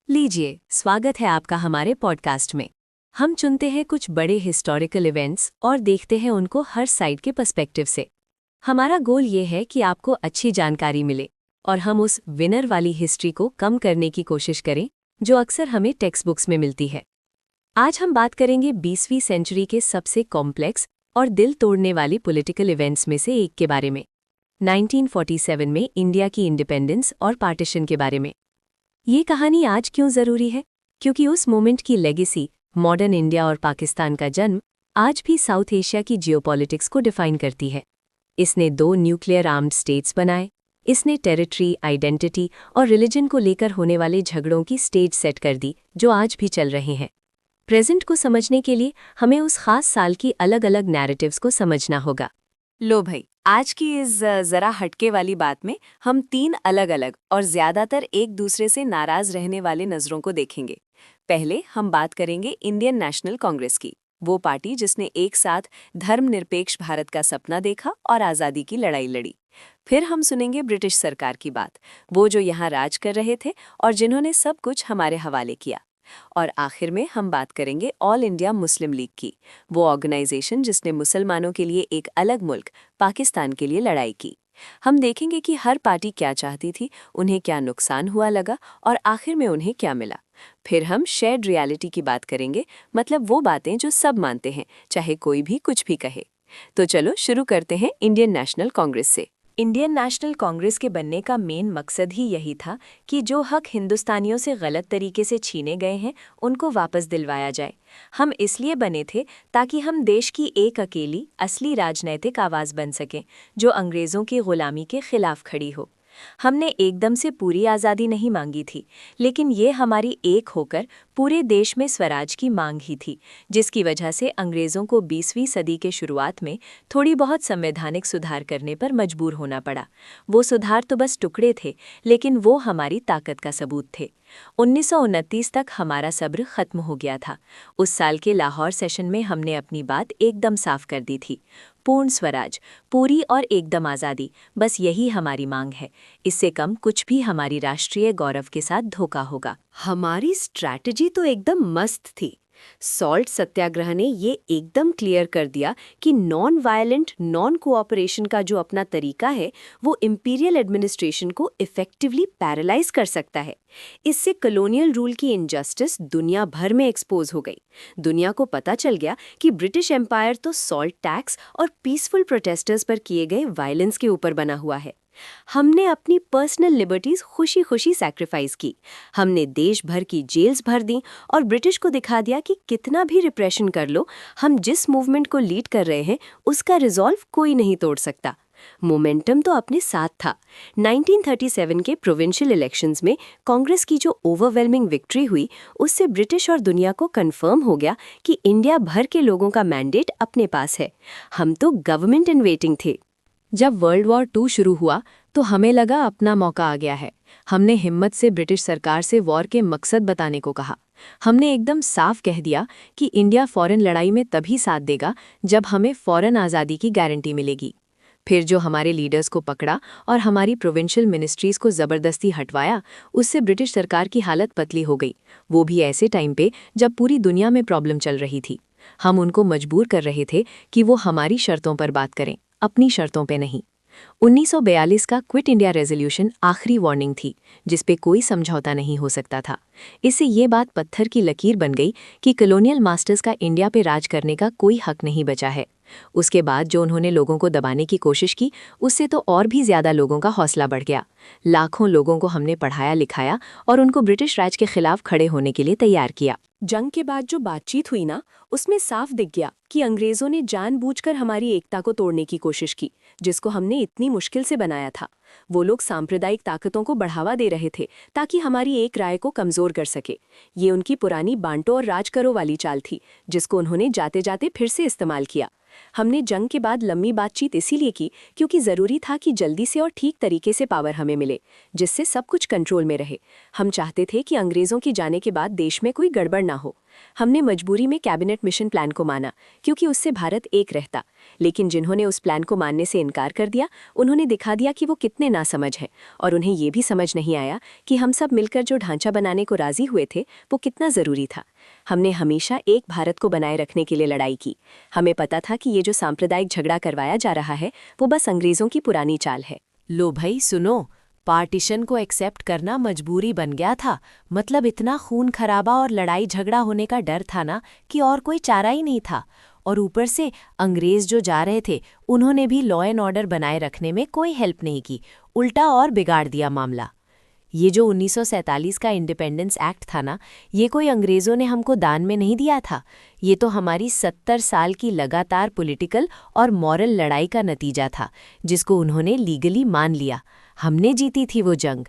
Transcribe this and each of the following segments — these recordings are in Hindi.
लीजिए, स्वागत है आपका हमारे पॉडकास्ट में। हम चुनते हैं कुछ बड़े हिस्टोरिकल इवेंट्स और देखते हैं उनको हर साइड के पर्सपेक्टिव से। हमारा गोल ये है कि आपको अच्छी जानकारी मिले और हम उस विनर वाली हिस्ट्री को कम करने की कोशिश करें जो अक्सर हमें टेक्स्ट बुक्स में मिलती है। आज हम बात करेंगे 20वीं सेंचुरी के सबसे कॉम्प्लेक्स और दिल तोड़ने वाली पॉलिटिकल इवेंट्स में से एक के बारे में, 1947 में इंडिया की इंडिपेंडेंस और पार्टीशन के बारे में। ये कहानी आज क्यों ज़रूरी है? क्योंकि उस मोमेंट की लेगेसी, मॉडर्न इंडिया और पाकिस्तान का जन्म, आज भी साउथ एशिया की जियोपॉलिटिक्स को डिफाइन करती है। इसने 2 न्यूक्लियर आर्म्ड स्टेट्स बनाए, इसने टेरिटरी, आइडेंटिटी और रिलीजन को लेकर होने वाले झगड़ों की स्टेज सेट कर दी जो आज भी चल रहे हैं। प्रेजेंट को समझने के लिए हमें उस खास साल की अलग अलग नैरेटिव्स को समझना होगा। लो भाई, आज की इस जरा हटके वाली बात में हम 3 अलग अलग और ज्यादातर एक दूसरे से नाराज रहने वाले नजरों को देखेंगे। पहले हम बात करेंगे इंडियन नेशनल कांग्रेस की, वो पार्टी जिसने एक साथ धर्मनिरपेक्ष भारत का सपना देखा और आज़ादी की लड़ाई लड़ी। फिर हम सुनेंगे ब्रिटिश सरकार की बात, वो जो यहाँ राज कर रहे थे और जिन्होंने सब कुछ हमारे हवाले किया। और आखिर में हम बात करेंगे ऑल इंडिया मुस्लिम लीग की, वो ऑर्गेनाइजेशन जिसने मुसलमानों के लिए एक अलग मुल्क पाकिस्तान के लिए लड़ाई की। हम देखेंगे कि हर पार्टी क्या चाहती थी, उन्हें क्या नुकसान हुआ लगा और आखिर में उन्हें क्या मिला। फिर हम शेयर्ड रियलिटी की बात करेंगे, मतलब वो बातें जो सब मानते हैं, चाहे कोई भी कुछ भी कहे। तो चलो शुरू करते हैं इंडियन नेशनल कांग्रेस से। इंडियन नेशनल कांग्रेस के बनने का मेन मकसद ही यही था कि जो हक हिंदुस्तानियों से गलत तरीके से छीने गए हैं उनको वापस दिलवाया जाए। हम इसलिए बने थे ताकि हम देश की एक अकेली असली राजनैतिक आवाज़ बन सकें जो अंग्रेज़ों की गुलामी के खिलाफ खड़ी हो। हमने एकदम से पूरी आज़ादी नहीं मांगी थी, लेकिन ये हमारी एक होकर पूरे देश में स्वराज की मांग ही थी, जिसकी वजह से अंग्रेज़ों को 20वीं सदी के शुरुआत में थोड़ी बहुत संवैधानिक सुधार करने पर मजबूर होना पड़ा। वो सुधार तो बस टुकड़े थे, लेकिन वो हमारी ताकत का सबूत थे। 1929 तक हमारा सब्र खत्म हो गया था। उस साल के लाहौर सेशन में हमने अपनी बात एकदम साफ कर दी थी। पूर्ण स्वराज, पूरी और एकदम आज़ादी, बस यही हमारी मांग है। इससे कम कुछ भी हमारी राष्ट्रीय गौरव के साथ धोखा होगा। हमारी स्ट्रैटेजी तो एकदम मस्त थी। सॉल्ट सत्याग्रह ने ये एकदम क्लियर कर दिया कि नॉन वायलेंट, नॉन कोऑपरेशन का जो अपना तरीका है वो इंपीरियल एडमिनिस्ट्रेशन को इफेक्टिवली पैरालाइज कर सकता है। इससे कॉलोनियल रूल की इनजस्टिस दुनिया भर में एक्सपोज हो गई। दुनिया को पता चल गया कि ब्रिटिश एम्पायर तो सॉल्ट टैक्स और पीसफुल प्रोटेस्टर्स पर किए गए वायलेंस के ऊपर बना हुआ है। हमने अपनी पर्सनल लिबर्टीज खुशी खुशी सैक्रिफाइस की। हमने देश भर की जेल्स भर दी और ब्रिटिश को दिखा दिया कि कितना भी रिप्रेशन कर लो, हम जिस मूवमेंट को लीड कर रहे हैं उसका रिजॉल्व कोई नहीं तोड़ सकता। मोमेंटम तो अपने साथ था। 1937 के प्रोविंशियल इलेक्शंस में कांग्रेस की जो ओवरवेलमिंग विक्ट्री हुई, उससे ब्रिटिश और दुनिया को कंफर्म हो गया कि इंडिया भर के लोगों का मैंडेट अपने पास है। हम तो गवर्नमेंट इन वेटिंग थे। जब वर्ल्ड वॉर 2 शुरू हुआ तो हमें लगा अपना मौका आ गया है। हमने हिम्मत से ब्रिटिश सरकार से वॉर के मकसद बताने को कहा। हमने एकदम साफ कह दिया कि इंडिया फॉरेन लड़ाई में तभी साथ देगा जब हमें फॉरेन आज़ादी की गारंटी मिलेगी। फिर जो हमारे लीडर्स को पकड़ा और हमारी प्रोविंशियल मिनिस्ट्रीज को ज़बरदस्ती हटवाया, उससे ब्रिटिश सरकार की हालत पतली हो गई, वो भी ऐसे टाइम पे जब पूरी दुनिया में प्रॉब्लम चल रही थी। हम उनको मजबूर कर रहे थे कि वो हमारी शर्तों पर बात करें, अपनी शर्तों पे नहीं। 1942 का क्विट इंडिया रेजोल्यूशन आखिरी वार्निंग थी, जिस पे कोई समझौता नहीं हो सकता था। इससे ये बात पत्थर की लकीर बन गई कि कॉलोनियल मास्टर्स का इंडिया पे राज करने का कोई हक नहीं बचा है। उसके बाद जो उन्होंने लोगों को दबाने की कोशिश की, उससे तो और भी ज्यादा लोगों का हौसला बढ़ गया। लाखों लोगों को हमने पढ़ाया लिखाया और उनको ब्रिटिश राज के खिलाफ खड़े होने के लिए तैयार किया। जंग के बाद जो बातचीत हुई ना, उसमें साफ दिख गया कि अंग्रेजों ने जानबूझकर हमारी एकता को तोड़ने की कोशिश की, जिसको हमने इतनी मुश्किल से बनाया था। वो लोग सांप्रदायिक ताकतों को बढ़ावा दे रहे थे ताकि हमारी एक राय को कमजोर कर सके। ये उनकी पुरानी बांटो और राज करो वाली चाल थी, जिसको उन्होंने जाते जाते फिर से इस्तेमाल किया। हमने जंग के बाद लंबी बातचीत इसीलिए की क्योंकि ज़रूरी था कि जल्दी से और ठीक तरीके से पावर हमें मिले, जिससे सब कुछ कंट्रोल में रहे। हम चाहते थे कि अंग्रेज़ों के जाने के बाद देश में कोई गड़बड़ ना हो। हमने मजबूरी में कैबिनेट मिशन प्लान को माना क्योंकि उससे भारत एक रहता, लेकिन जिन्होंने उस प्लान को मानने से इनकार कर दिया उन्होंने दिखा दिया कि वो कितने नासमझ हैं और उन्हें ये भी समझ नहीं आया कि हम सब मिलकर जो ढांचा बनाने को राजी हुए थे वो कितना ज़रूरी था। हमने हमेशा एक भारत को बनाए रखने के लिए लड़ाई की। हमें पता था कि ये जो सांप्रदायिक झगड़ा करवाया जा रहा है वो बस अंग्रेज़ों की पुरानी चाल है। लो भाई सुनो, पार्टीशन को एक्सेप्ट करना मजबूरी बन गया था। मतलब इतना खून खराबा और लड़ाई झगड़ा होने का डर था ना कि और कोई चारा ही नहीं था। और ऊपर से अंग्रेज जो जा रहे थे उन्होंने भी लॉ एंड ऑर्डर बनाए रखने में कोई हेल्प नहीं की, उल्टा और बिगाड़ दिया मामला। ये जो 1947 का इंडिपेंडेंस एक्ट था ना, ये कोई अंग्रेज़ों ने हमको दान में नहीं दिया था। ये तो हमारी 70 साल की लगातार पॉलिटिकल और मॉरल लड़ाई का नतीजा था, जिसको उन्होंने लीगली मान लिया। हमने जीती थी वो जंग।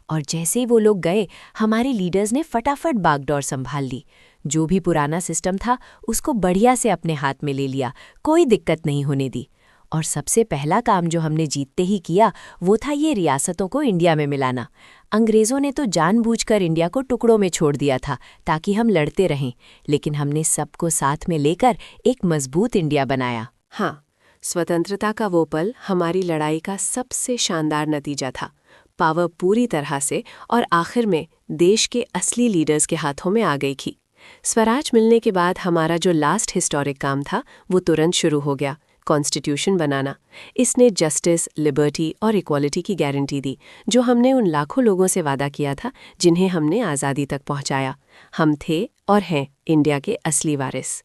और जैसे ही वो लोग गए, हमारे लीडर्स ने फटाफट बागडोर संभाल ली। जो भी पुराना सिस्टम था उसको बढ़िया से अपने हाथ में ले लिया, कोई दिक्कत नहीं होने दी। और सबसे पहला काम जो हमने जीतते ही किया वो था ये रियासतों को इंडिया में मिलाना। अंग्रेज़ों ने तो जानबूझकर इंडिया को टुकड़ों में छोड़ दिया था ताकि हम लड़ते रहें, लेकिन हमने सबको साथ में लेकर एक मजबूत इंडिया बनाया। हाँ, स्वतंत्रता का वो पल हमारी लड़ाई का सबसे शानदार नतीजा था। पावर पूरी तरह से और आखिर में देश के असली लीडर्स के हाथों में आ गई थी। स्वराज मिलने के बाद हमारा जो लास्ट हिस्टोरिक काम था वो तुरंत शुरू हो गया, कॉन्स्टिट्यूशन बनाना। इसने जस्टिस, लिबर्टी और इक्वालिटी की गारंटी दी, जो हमने उन लाखों लोगों से वादा किया था जिन्हें हमने आज़ादी तक पहुंचाया। हम थे और हैं इंडिया के असली वारिस।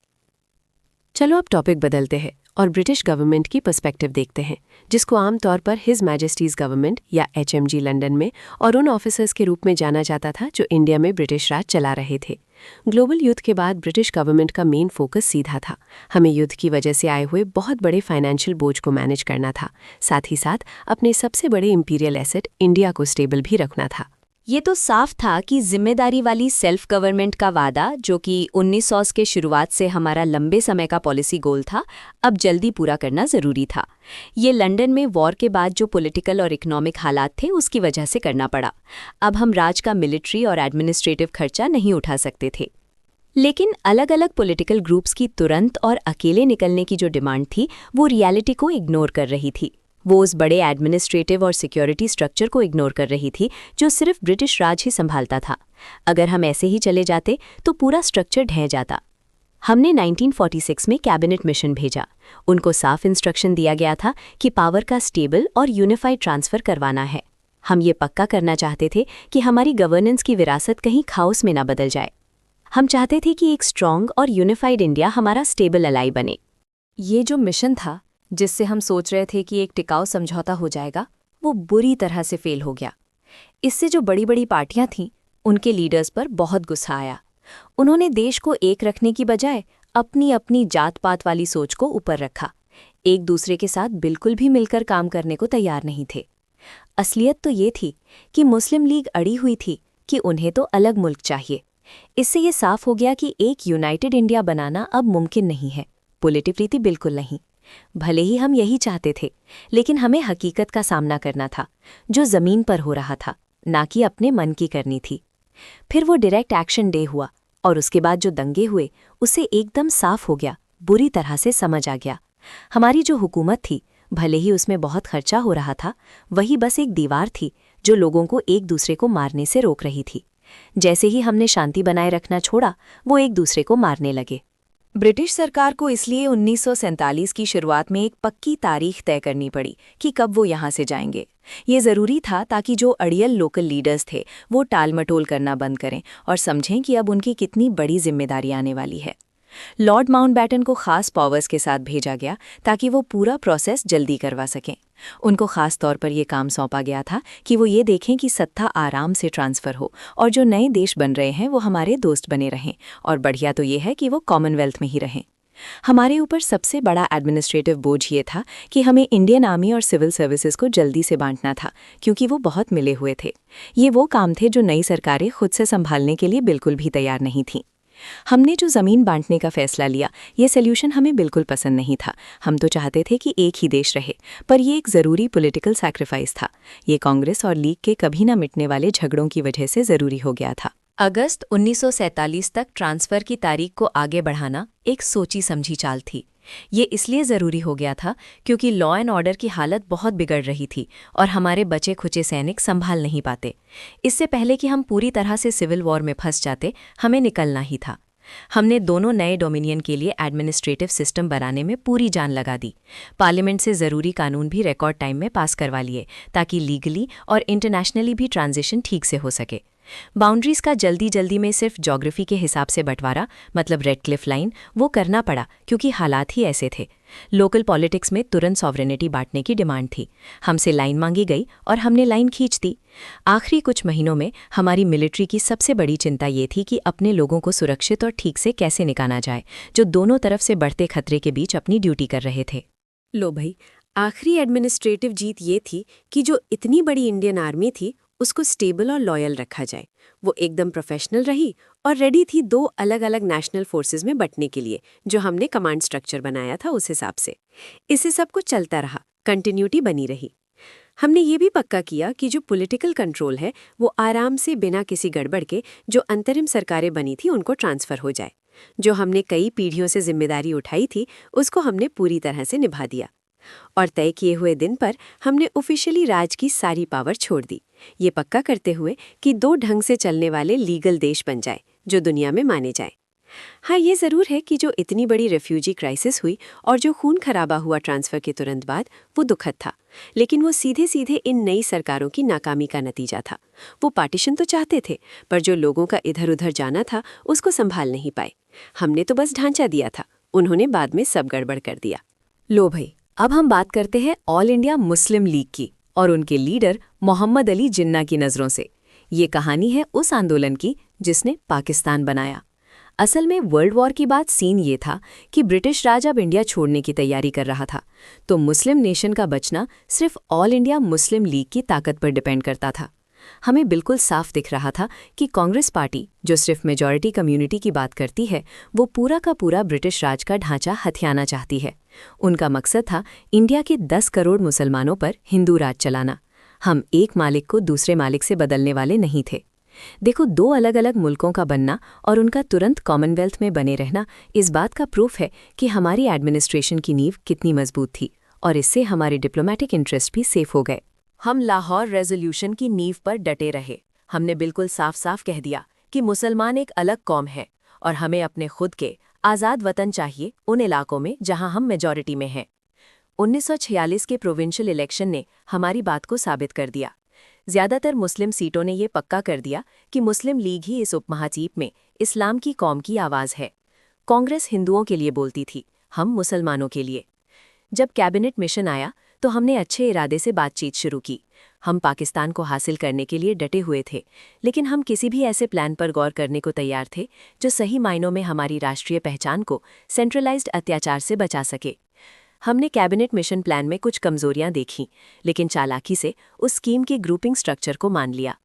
चलो अब टॉपिक बदलते हैं और ब्रिटिश गवर्नमेंट की पर्सपेक्टिव देखते हैं, जिसको आमतौर पर हिज मैजेस्टीज़ गवर्नमेंट या HMG लंदन में और उन ऑफिसर्स के रूप में जाना जाता था जो इंडिया में ब्रिटिश राज चला रहे थे। ग्लोबल युद्ध के बाद ब्रिटिश गवर्नमेंट का मेन फोकस सीधा था। हमें युद्ध की वजह से आए हुए बहुत बड़े फाइनेंशियल बोझ को मैनेज करना था, साथ ही साथ अपने सबसे बड़े इंपीरियल एसेट इंडिया को स्टेबल भी रखना था। ये तो साफ था कि जिम्मेदारी वाली सेल्फ गवर्नमेंट का वादा, जो कि 1900 के शुरुआत से हमारा लंबे समय का पॉलिसी गोल था, अब जल्दी पूरा करना ज़रूरी था। ये लंदन में वॉर के बाद जो पॉलिटिकल और इकोनॉमिक हालात थे उसकी वजह से करना पड़ा। अब हम राज का मिलिट्री और एडमिनिस्ट्रेटिव खर्चा नहीं उठा सकते थे। लेकिन अलग अलग पॉलिटिकल ग्रुप्स की तुरंत और अकेले निकलने की जो डिमांड थी वो रियलिटी को इग्नोर कर रही थी। वो उस बड़े एडमिनिस्ट्रेटिव और सिक्योरिटी स्ट्रक्चर को इग्नोर कर रही थी जो सिर्फ ब्रिटिश राज ही संभालता था। अगर हम ऐसे ही चले जाते तो पूरा स्ट्रक्चर ढह जाता। हमने 1946 में कैबिनेट मिशन भेजा। उनको साफ इंस्ट्रक्शन दिया गया था कि पावर का स्टेबल और यूनिफाइड ट्रांसफ़र करवाना है। हम ये पक्का करना चाहते थे कि हमारी गवर्नेंस की विरासत कहीं खाउस में ना बदल जाए। हम चाहते थे कि एक स्ट्रॉन्ग और यूनिफाइड इंडिया हमारा स्टेबल अलाई बने। ये जो मिशन था, जिससे हम सोच रहे थे कि एक टिकाऊ समझौता हो जाएगा, वो बुरी तरह से फेल हो गया। इससे जो बड़ी बड़ी पार्टियां थीं, उनके लीडर्स पर बहुत गुस्सा आया। उन्होंने देश को एक रखने की बजाय अपनी अपनी जात पात वाली सोच को ऊपर रखा। एक दूसरे के साथ बिल्कुल भी मिलकर काम करने को तैयार नहीं थे। असलियत तो ये थी कि मुस्लिम लीग अड़ी हुई थी कि उन्हें तो अलग मुल्क चाहिए। इससे ये साफ हो गया कि एक यूनाइटेड इंडिया बनाना अब मुमकिन नहीं है, पॉलिटिकली बिल्कुल नहीं। भले ही हम यही चाहते थे, लेकिन हमें हकीकत का सामना करना था, जो ज़मीन पर हो रहा था, ना कि अपने मन की करनी थी। फिर वो डायरेक्ट एक्शन डे हुआ और उसके बाद जो दंगे हुए उसे एकदम साफ हो गया, बुरी तरह से समझ आ गया। हमारी जो हुकूमत थी, भले ही उसमें बहुत खर्चा हो रहा था, वही बस एक दीवार थी जो लोगों को एक दूसरे को मारने से रोक रही थी। जैसे ही हमने शांति बनाए रखना छोड़ा, वो एक दूसरे को मारने लगे। ब्रिटिश सरकार को इसलिए 1947 की शुरुआत में एक पक्की तारीख तय करनी पड़ी कि कब वो यहाँ से जाएंगे। ये ज़रूरी था ताकि जो अड़ियल लोकल लीडर्स थे वो टालमटोल करना बंद करें और समझें कि अब उनकी कितनी बड़ी जिम्मेदारी आने वाली है। लॉर्ड माउंटबैटन को खास पावर्स के साथ भेजा गया ताकि वो पूरा प्रोसेस जल्दी करवा सकें। उनको खास तौर पर यह काम सौंपा गया था कि वो ये देखें कि सत्ता आराम से ट्रांसफ़र हो और जो नए देश बन रहे हैं वो हमारे दोस्त बने रहें, और बढ़िया तो ये है कि वो कॉमनवेल्थ में ही रहें। हमारे ऊपर सबसे बड़ा एडमिनिस्ट्रेटिव बोझ ये था कि हमें इंडियन आर्मी और सिविल सर्विसेज को जल्दी से बांटना था, क्योंकि वो बहुत मिले हुए थे। ये वो काम थे जो नई सरकारें खुद से संभालने के लिए बिल्कुल भी तैयार नहीं थीं। हमने जो ज़मीन बांटने का फैसला लिया, ये सॉल्यूशन हमें बिल्कुल पसंद नहीं था। हम तो चाहते थे कि एक ही देश रहे, पर ये एक ज़रूरी पॉलिटिकल सैक्रिफाइस था। ये कांग्रेस और लीग के कभी ना मिटने वाले झगड़ों की वजह से ज़रूरी हो गया था। अगस्त 1947 तक ट्रांसफ़र की तारीख को आगे बढ़ाना एक सोची समझी चाल थी। ये इसलिए ज़रूरी हो गया था क्योंकि लॉ एंड ऑर्डर की हालत बहुत बिगड़ रही थी और हमारे बचे खुचे सैनिक संभाल नहीं पाते। इससे पहले कि हम पूरी तरह से सिविल वॉर में फंस जाते, हमें निकलना ही था। हमने दोनों नए डोमिनियन के लिए एडमिनिस्ट्रेटिव सिस्टम बनाने में पूरी जान लगा दी। पार्लियामेंट से ज़रूरी कानून भी रिकॉर्ड टाइम में पास करवा लिए ताकि लीगली और इंटरनेशनली भी ट्रांजिशन ठीक से हो सके। बाउंड्रीज का जल्दी जल्दी में सिर्फ ज्योग्राफी के हिसाब से बंटवारा, मतलब रेड क्लिफ लाइन, वो करना पड़ा क्योंकि हालात ही ऐसे थे। लोकल पॉलिटिक्स में तुरंत सॉवरेनिटी बांटने की डिमांड थी। हमसे लाइन मांगी गई और हमने लाइन खींच दी। आखिरी कुछ महीनों में हमारी मिलिट्री की सबसे बड़ी चिंता ये थी कि अपने लोगों को सुरक्षित और ठीक से कैसे निकाला जाए, जो दोनों तरफ से बढ़ते खतरे के बीच अपनी ड्यूटी कर रहे थे। लो भाई, आखिरी एडमिनिस्ट्रेटिव जीत ये थी कि जो इतनी बड़ी इंडियन आर्मी थी उसको स्टेबल और लॉयल रखा जाए। वो एकदम प्रोफेशनल रही और रेडी थी दो अलग अलग नेशनल फोर्सेस में बंटने के लिए, जो हमने कमांड स्ट्रक्चर बनाया था उस हिसाब से। इससे सब कुछ चलता रहा, कंटिन्यूटी बनी रही। हमने ये भी पक्का किया कि जो पॉलिटिकल कंट्रोल है वो आराम से बिना किसी गड़बड़ के जो अंतरिम सरकारें बनी थी उनको ट्रांसफ़र हो जाए। जो हमने कई पीढ़ियों से जिम्मेदारी उठाई थी उसको हमने पूरी तरह से निभा दिया। और तय किए हुए दिन पर हमने ऑफिशियली राज की सारी पावर छोड़ दी, ये पक्का करते हुए कि दो ढंग से चलने वाले लीगल देश बन जाए जो दुनिया में माने जाए। हाँ, ये ज़रूर है कि जो इतनी बड़ी रेफ्यूजी क्राइसिस हुई और जो खून खराबा हुआ ट्रांसफ़र के तुरंत बाद, वो दुखद था, लेकिन वो सीधे सीधे इन नई सरकारों की नाकामी का नतीजा था। वो पार्टीशन तो चाहते थे, पर जो लोगों का इधर उधर जाना था उसको संभाल नहीं पाए। हमने तो बस ढांचा दिया था, उन्होंने बाद में सब गड़बड़ कर दिया। लो भाई, अब हम बात करते हैं ऑल इंडिया मुस्लिम लीग की और उनके लीडर मोहम्मद अली जिन्ना की नज़रों से। ये कहानी है उस आंदोलन की जिसने पाकिस्तान बनाया। असल में वर्ल्ड वॉर की बात सीन ये था कि ब्रिटिश राज अब इंडिया छोड़ने की तैयारी कर रहा था, तो मुस्लिम नेशन का बचना सिर्फ ऑल इंडिया मुस्लिम लीग की ताकत पर डिपेंड करता था। हमें बिल्कुल साफ दिख रहा था कि कांग्रेस पार्टी, जो सिर्फ मेजॉरिटी कम्युनिटी की बात करती है, वो पूरा का पूरा ब्रिटिश राज का ढांचा हथियाना चाहती है। उनका मकसद था इंडिया के 10 करोड़ मुसलमानों पर हिंदू राज चलाना। हम एक मालिक को दूसरे मालिक से बदलने वाले नहीं थे। देखो, दो अलग अलग मुल्कों का बनना और उनका तुरंत कॉमनवेल्थ में बने रहना इस बात का प्रूफ है कि हमारी एडमिनिस्ट्रेशन की नींव कितनी मजबूत थी, और इससे हमारे डिप्लोमेटिक इंटरेस्ट भी सेफ हो गए। हम लाहौर रेजोल्यूशन की नींव पर डटे रहे। हमने बिल्कुल साफ साफ कह दिया कि मुसलमान एक अलग कौम है और हमें अपने खुद के आज़ाद वतन चाहिए उन इलाकों में जहां हम मेजॉरिटी में हैं। 1946 के प्रोविंशियल इलेक्शन ने हमारी बात को साबित कर दिया। ज़्यादातर मुस्लिम सीटों ने ये पक्का कर दिया कि मुस्लिम लीग ही इस उपमहाद्वीप में इस्लाम की कौम की आवाज़ है। कांग्रेस हिंदुओं के लिए बोलती थी, हम मुसलमानों के लिए। जब कैबिनेट मिशन आया तो हमने अच्छे इरादे से बातचीत शुरू की। हम पाकिस्तान को हासिल करने के लिए डटे हुए थे, लेकिन हम किसी भी ऐसे प्लान पर गौर करने को तैयार थे जो सही मायनों में हमारी राष्ट्रीय पहचान को सेंट्रलाइज्ड अत्याचार से बचा सके। हमने कैबिनेट मिशन प्लान में कुछ कमजोरियां देखीं, लेकिन चालाकी से उस स्कीम की ग्रुपिंग स्ट्रक्चर को मान लिया।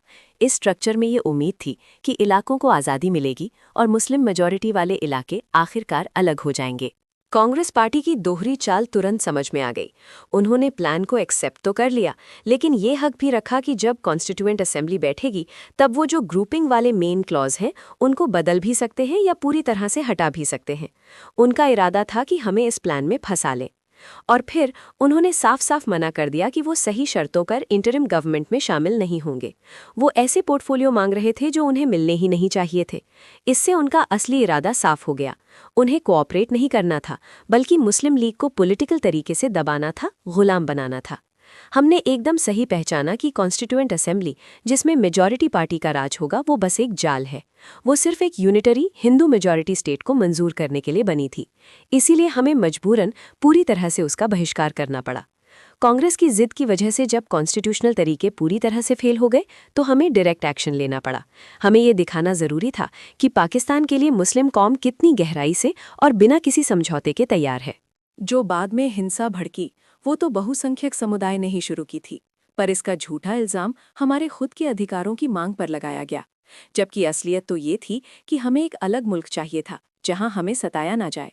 इस स्ट्रक्चर में ये उम्मीद थी कि इलाकों को आज़ादी मिलेगी और मुस्लिम मेजॉरिटी वाले इलाके आखिरकार अलग हो जाएंगे। कांग्रेस पार्टी की दोहरी चाल तुरंत समझ में आ गई। उन्होंने प्लान को एक्सेप्ट तो कर लिया, लेकिन ये हक भी रखा कि जब कॉन्स्टिट्यूएंट असेंबली बैठेगी तब वो जो ग्रुपिंग वाले मेन क्लॉज हैं उनको बदल भी सकते हैं या पूरी तरह से हटा भी सकते हैं। उनका इरादा था कि हमें इस प्लान में फंसा लें। और फिर उन्होंने साफ साफ मना कर दिया कि वो सही शर्तों पर इंटरिम गवर्नमेंट में शामिल नहीं होंगे। वो ऐसे पोर्टफोलियो मांग रहे थे जो उन्हें मिलने ही नहीं चाहिए थे। इससे उनका असली इरादा साफ हो गया। उन्हें कोऑपरेट नहीं करना था, बल्कि मुस्लिम लीग को पॉलिटिकल तरीके से दबाना था, गुलाम बनाना था। हमने एकदम सही पहचाना कि कॉन्स्टिट्यूएंट असेंबली, जिसमें मेजॉरिटी पार्टी का राज होगा, वो बस एक जाल है। वो सिर्फ एक यूनिटरी हिंदू मेजॉरिटी स्टेट को मंजूर करने के लिए बनी थी। इसीलिए हमें मजबूरन पूरी तरह से उसका बहिष्कार करना पड़ा। कांग्रेस की जिद की वजह से जब कॉन्स्टिट्यूशनल तरीके पूरी तरह से फेल हो गए तो हमें डायरेक्ट एक्शन लेना पड़ा। हमें ये दिखाना ज़रूरी था कि पाकिस्तान के लिए मुस्लिम कौम कितनी गहराई से और बिना किसी समझौते के तैयार है। जो बाद में हिंसा भड़की वो तो बहुसंख्यक समुदाय ने ही शुरू की थी, पर इसका झूठा इल्जाम हमारे खुद के अधिकारों की मांग पर लगाया गया, जबकि असलियत तो ये थी कि हमें एक अलग मुल्क चाहिए था जहां हमें सताया ना जाए।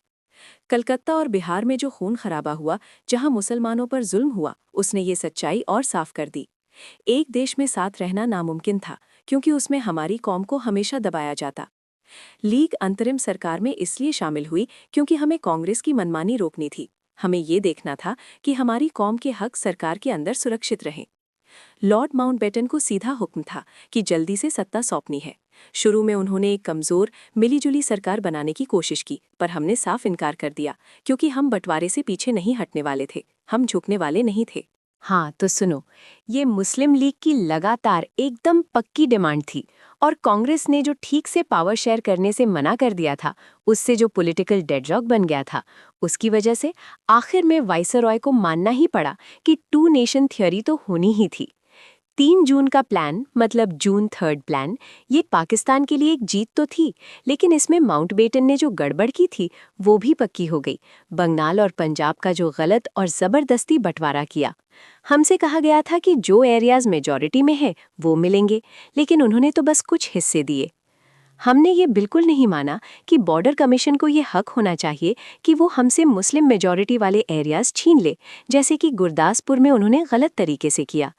कलकत्ता और बिहार में जो खून खराबा हुआ, जहां मुसलमानों पर जुल्म हुआ, उसने ये सच्चाई और साफ कर दी। एक देश में साथ रहना नामुमकिन था, क्योंकि उसमें हमारी कौम को हमेशा दबाया जाता। लीग अंतरिम सरकार में इसलिए शामिल हुई क्योंकि हमें कांग्रेस की मनमानी रोकनी थी। हमें ये देखना था कि हमारी कौम के हक सरकार के अंदर सुरक्षित रहें। लॉर्ड माउंटबेटन को सीधा हुक्म था कि जल्दी से सत्ता सौंपनी है। शुरू में उन्होंने एक कमजोर, मिलीजुली सरकार बनाने की कोशिश की, पर हमने साफ इनकार कर दिया, क्योंकि हम बंटवारे से पीछे नहीं हटने वाले थे, हम झुकने वाले नहीं थे। हाँ, तो सुनो, ये मुस्लिम लीग की लगातार एकदम पक्की डिमांड थी, और कांग्रेस ने जो ठीक से पावर शेयर करने से मना कर दिया था, उससे जो पॉलिटिकल डेडलॉक बन गया था, उसकी वजह से आखिर में वाइसरॉय को मानना ही पड़ा कि 2 नेशन थ्योरी तो होनी ही थी। 3 जून का प्लान, मतलब जून 3 प्लान, ये पाकिस्तान के लिए एक जीत तो थी, लेकिन इसमें माउंटबेटन ने जो गड़बड़ की थी वो भी पक्की हो गई। बंगाल और पंजाब का जो गलत और ज़बरदस्ती बंटवारा किया। हमसे कहा गया था कि जो एरियाज मेजॉरिटी में है वो मिलेंगे, लेकिन उन्होंने तो बस कुछ हिस्से दिए। हमने ये बिल्कुल नहीं माना कि बॉर्डर कमीशन को ये हक होना चाहिए कि वो हमसे मुस्लिम मेजॉरिटी वाले एरियाज छीन ले, जैसे कि गुरदासपुर में उन्होंने गलत तरीके से किया।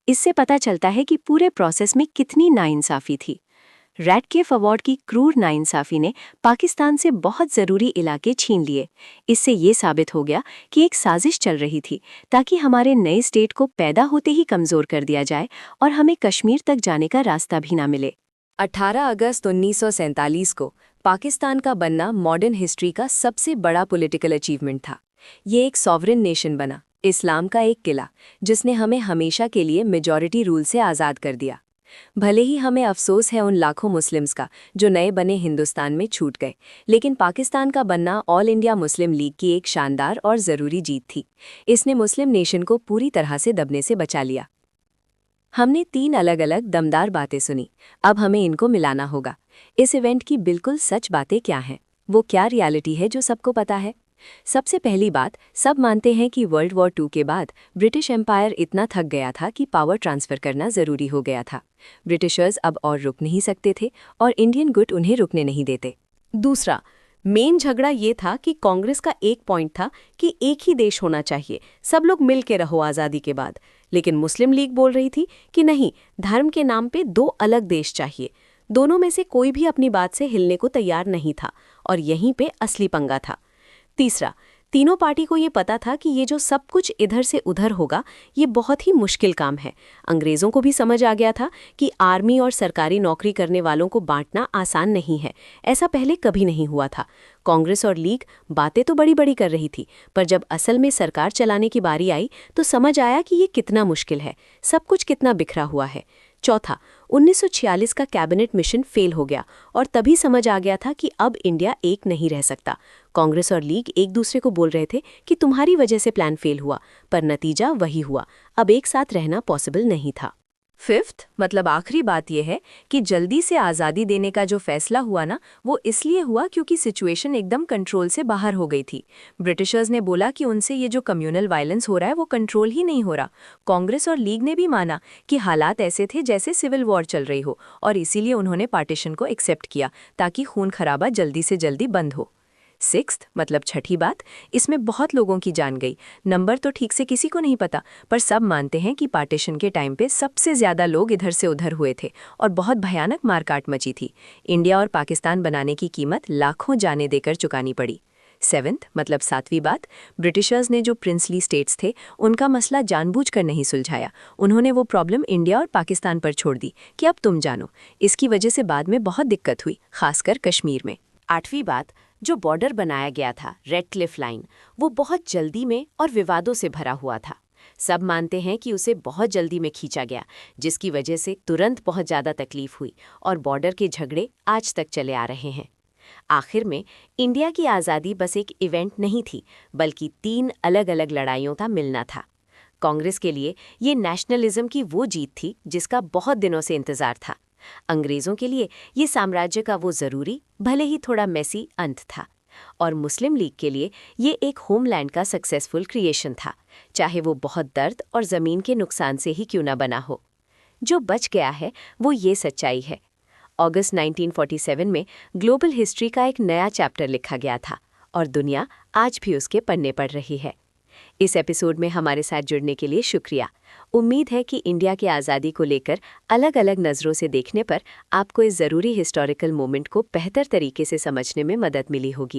इससे पता चलता है कि पूरे प्रोसेस में कितनी नाइंसाफ़ी थी। रैडक्लिफ अवार्ड की क्रूर नाइंसाफ़ी ने पाकिस्तान से बहुत ज़रूरी इलाके छीन लिए। इससे ये साबित हो गया कि एक साजिश चल रही थी ताकि हमारे नए स्टेट को पैदा होते ही कमज़ोर कर दिया जाए और हमें कश्मीर तक जाने का रास्ता भी ना मिले। 18 अगस्त 1947 को पाकिस्तान का बनना मॉडर्न हिस्ट्री का सबसे बड़ा पॉलिटिकल अचीवमेंट था। ये एक सॉवरेन नेशन बना, इस्लाम का एक किला, जिसने हमें हमेशा के लिए मेजॉरिटी रूल से आज़ाद कर दिया। भले ही हमें अफसोस है उन लाखों मुस्लिम्स का जो नए बने हिंदुस्तान में छूट गए, लेकिन पाकिस्तान का बनना ऑल इंडिया मुस्लिम लीग की एक शानदार और ज़रूरी जीत थी। इसने मुस्लिम नेशन को पूरी तरह से दबने से बचा लिया। हमने 3 अलग अलग दमदार बातें सुनी, अब हमें इनको मिलाना होगा। इस इवेंट की बिल्कुल सच बातें क्या हैं, वो क्या रियलिटी है जो सबको पता है। सबसे पहली बात, सब मानते हैं कि वर्ल्ड वॉर 2 के बाद ब्रिटिश एम्पायर इतना थक गया था कि पावर ट्रांसफ़र करना ज़रूरी हो गया था। ब्रिटिशर्स अब और रुक नहीं सकते थे और इंडियन गुट उन्हें रुकने नहीं देते। दूसरा, मेन झगड़ा ये था कि कांग्रेस का एक पॉइंट था कि एक ही देश होना चाहिए, सब लोग मिल के रहो आज़ादी के बाद, लेकिन मुस्लिम लीग बोल रही थी कि नहीं, धर्म के नाम पे 2 अलग देश चाहिए। दोनों में से कोई भी अपनी बात से हिलने को तैयार नहीं था, और यहीं पे असली पंगा था। तीसरा, तीनों पार्टी को ये पता था कि ये जो सब कुछ इधर से उधर होगा, ये बहुत ही मुश्किल काम है। अंग्रेज़ों को भी समझ आ गया था कि आर्मी और सरकारी नौकरी करने वालों को बांटना आसान नहीं है, ऐसा पहले कभी नहीं हुआ था। कांग्रेस और लीग बातें तो बड़ी बड़ी कर रही थी, पर जब असल में सरकार चलाने की बारी आई तो समझ आया कि ये कितना मुश्किल है, सब कुछ कितना बिखरा हुआ है। चौथा, 1946 का कैबिनेट मिशन फेल हो गया, और तभी समझ आ गया था कि अब इंडिया एक नहीं रह सकता। कांग्रेस और लीग एक दूसरे को बोल रहे थे कि तुम्हारी वजह से प्लान फेल हुआ, पर नतीजा वही हुआ, अब एक साथ रहना पॉसिबल नहीं था। फिफ्थ, मतलब आखिरी बात यह है कि जल्दी से आज़ादी देने का जो फैसला हुआ ना, वो इसलिए हुआ क्योंकि सिचुएशन एकदम कंट्रोल से बाहर हो गई थी। ब्रिटिशर्स ने बोला कि उनसे ये जो कम्युनल वायलेंस हो रहा है वो कंट्रोल ही नहीं हो रहा। कांग्रेस और लीग ने भी माना कि हालात ऐसे थे जैसे सिविल वॉर चल रही हो, और इसीलिए उन्होंने पार्टीशन को एक्सेप्ट किया ताकि खून खराबा जल्दी से जल्दी बंद हो। सिक्स्थ, मतलब छठी बात, इसमें बहुत लोगों की जान गई। नंबर तो ठीक से किसी को नहीं पता, पर सब मानते हैं कि पार्टीशन के टाइम पे सबसे ज़्यादा लोग इधर से उधर हुए थे और बहुत भयानक मारकाट मची थी। इंडिया और पाकिस्तान बनाने की कीमत लाखों जानें देकर चुकानी पड़ी। सेवेंथ, मतलब सातवीं बात, ब्रिटिशर्स ने जो प्रिंसली स्टेट्स थे उनका मसला जानबूझकर नहीं सुलझाया। उन्होंने वो प्रॉब्लम इंडिया और पाकिस्तान पर छोड़ दी कि अब तुम जानो। इसकी वजह से बाद में बहुत दिक्कत हुई, खासकर कश्मीर में। आठवीं बात, जो बॉर्डर बनाया गया था, रेडक्लिफ लाइन, वो बहुत जल्दी में और विवादों से भरा हुआ था। सब मानते हैं कि उसे बहुत जल्दी में खींचा गया, जिसकी वजह से तुरंत बहुत ज़्यादा तकलीफ हुई और बॉर्डर के झगड़े आज तक चले आ रहे हैं। आखिर में इंडिया की आज़ादी बस एक इवेंट नहीं थी, बल्कि 3 अलग अलग लड़ाइयों का मिलना था। कांग्रेस के लिए ये नेशनलिज्म की वो जीत थी जिसका बहुत दिनों से इंतज़ार था। अंग्रेज़ों के लिए ये साम्राज्य का वो ज़रूरी, भले ही थोड़ा मेसी अंत था। और मुस्लिम लीग के लिए ये एक होमलैंड का सक्सेसफुल क्रिएशन था, चाहे वो बहुत दर्द और ज़मीन के नुकसान से ही क्यों ना बना हो। जो बच गया है वो ये सच्चाई है। अगस्त 1947 में ग्लोबल हिस्ट्री का एक नया चैप्टर लिखा गया था, और दुनिया आज भी उसके पन्ने पढ़ रही है। इस एपिसोड में हमारे साथ जुड़ने के लिए शुक्रिया। उम्मीद है कि इंडिया की आज़ादी को लेकर अलग अलग नज़रों से देखने पर आपको इस ज़रूरी हिस्टोरिकल मोमेंट को बेहतर तरीके से समझने में मदद मिली होगी।